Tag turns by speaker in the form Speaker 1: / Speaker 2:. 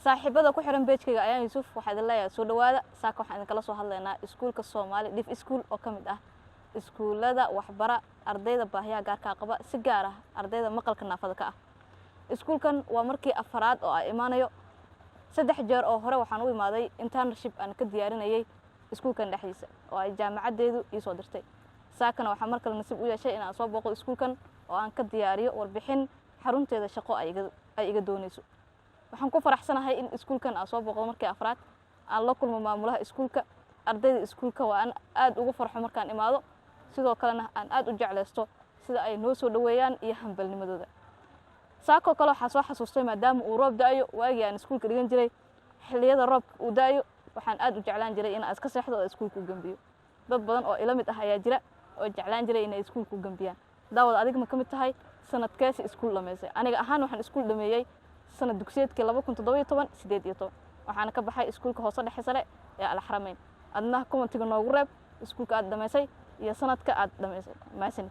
Speaker 1: saaxiibada ku xiran page-kayga ayaan Yuusuf waxaad leeyahay soo dhawaada saaka waxaan idin kala soo hadlaynaa iskuulka Soomaali Dif School oo kamid ah iskuulada waxbara ardayda baahiyaha gaarka qaba si gaar ah ardayda maqalka naafada ka ah iskuulkan waa markii afraad oo ay imaanayo 3 jeer oo hore waxaan u imaaday internship aan ka diyaarinayay iskuulkan dhexdiisa oo ay jaamacadeedu ii soo dirtay saakana waxaan markale nasiib u yeeshay inaan soo booqdo iskuulkan oo aan ka diyaariyo warbixin xarunteeda shaqo ay iga doonayso waxaan ku faraxsanahay in iskuulkan aan soo booqdo markii afraad aan la kulmo maamulaha iskuulka ardayda iskuulka waa aan aad ugu farxo markaan imaado sidoo kalena aan aad u jeclaysto sida ay noo soo dhaweeyaan iyo hambalnimadooda saako kale waxa soo xasuustay maadaama uu roob daayo waagi aan iskuulka dhigan jiray xilliyada roobka uu daayo waxaan aad u jeclaan jiray in aan iska seexdo oo iskuulka u gambiyo dad badan oo ila mid ah ayaa jira oo jeclaan jiray inay iskuulka u gambiyaan daawada adiga ma kamid tahay sanadkeesi iskuul dhameysay aniga ahaan waxaan iskuul dhameeyay sanad dugsiyeedkii 2017 waxaan ka baxay iskuulka hoose dhexe sare ee Al-Xarameyn adna commentiga noogu reeb iskuulka aad dhameysay iyo sanadka aad dhameysay maasin